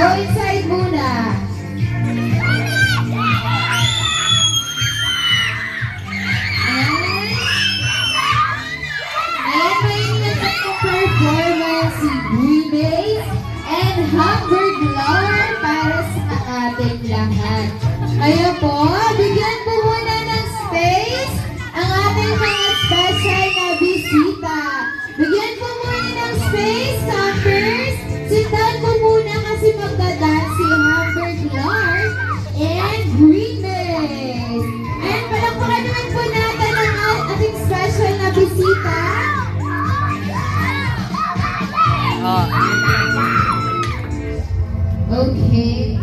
Go inside muna. Ayan, may nagtatong performance si Grimace and Hamburg Lover para sa ating lahat. Ayan po, bigyan po muna ng space ang ating mga special na bisita. Bigyan po muna ng space, campers. Sit down po muna kasi magdadance si Hamburg Lover and Grimace. And palakpakan naman po natin ang ating special na bisita. Okay.